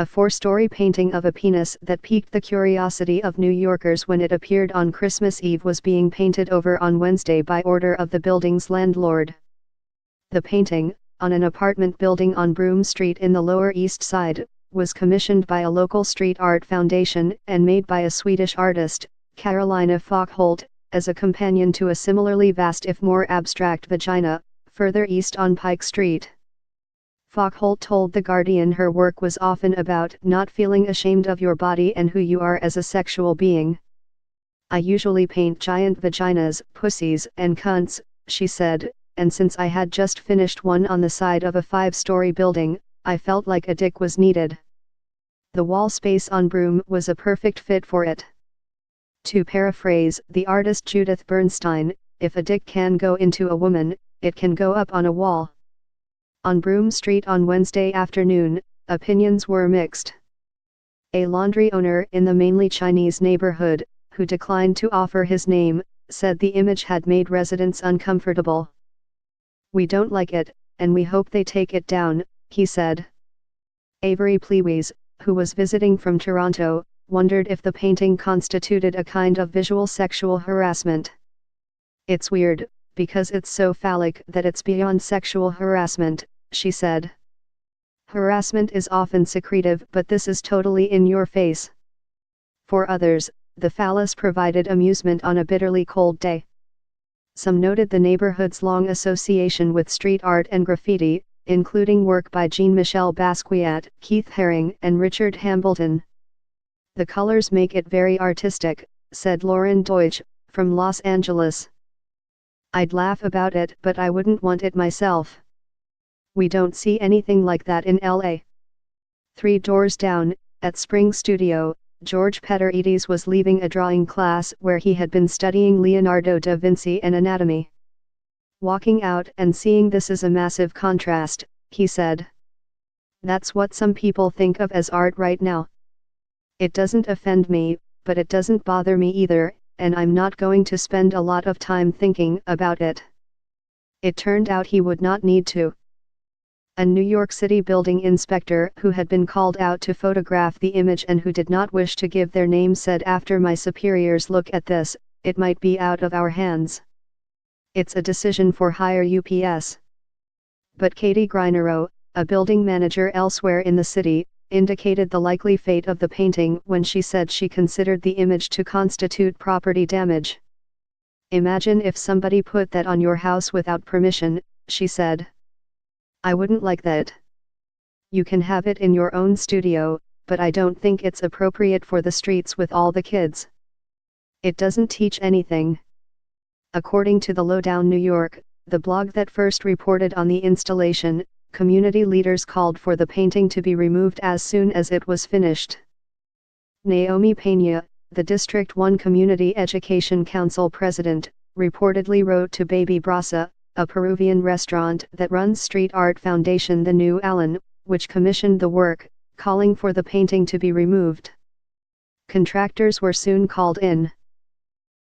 a 4-story painting of a penis that piqued the curiosity of New Yorkers when it appeared on Christmas Eve, was being painted over on Wednesday by order of the building's landlord. The painting, on an apartment building on Broome Street in the Lower East Side, was commissioned by a local street art foundation and made by a Swedish artist, Carolina Fockholt, as a companion to a similarly vast if more abstract vagina, further east on Pike Street. Fockholt told The Guardian her work was often about not feeling ashamed of your body and who you are as a sexual being. "I usually paint giant vaginas, pussies, and cunts," she said, "and since I had just finished one on the side of a 5-story building, I felt like a dick was needed. The wall space on Broome was a perfect fit for it." To paraphrase the artist Judith Bernstein, if a dick can go into a woman, it can go up on a wall. On Broome Street on Wednesday afternoon, opinions were mixed. A laundry owner in the mainly Chinese neighborhood, who declined to offer his name, said the image had made residents uncomfortable. "We don't like it, and we hope they take it down," he said. Avery Plewis, who was visiting from Toronto, wondered if the painting constituted a kind of visual sexual harassment. "It's weird, because it's so phallic that it's beyond sexual harassment," she said. "Harassment is often secretive, but this is totally in your face." For others, the phallus provided amusement on a bitterly cold day. Some noted the neighborhood's long association with street art and graffiti, including work by Jean-Michel Basquiat, Keith Haring, and Richard Hambleton. "The colors make it very artistic," said Lauren Deutsch, from Los Angeles. "I'd laugh about it, but I wouldn't want it myself. We don't see anything like that in LA." 3 doors down, at Spring Studio, George Peterides was leaving a drawing class where he had been studying Leonardo da Vinci and anatomy. "Walking out and seeing this is a massive contrast," he said. "That's what some people think of as art right now. It doesn't offend me, but it doesn't bother me either, and I'm not going to spend a lot of time thinking about it." It turned out he would not need to. A New York City building inspector who had been called out to photograph the image and who did not wish to give their name said after my superiors look at this, it might be out of our hands. It's a decision for higher UPS. But Katie Grinero, a building manager elsewhere in the city, indicated the likely fate of the painting when she said she considered the image to constitute property damage. "Imagine if somebody put that on your house without permission," she said. "I wouldn't like that. You can have it in your own studio, but I don't think it's appropriate for the streets with all the kids. It doesn't teach anything." According to the Lowdown New York, the blog that first reported on the installation, community leaders called for the painting to be removed as soon as it was finished. Naomi Peña, the District 1 Community Education Council president, reportedly wrote to Baby Brasa, a Peruvian restaurant that runs street art foundation The New Allen, which commissioned the work, calling for the painting to be removed. Contractors were soon called in.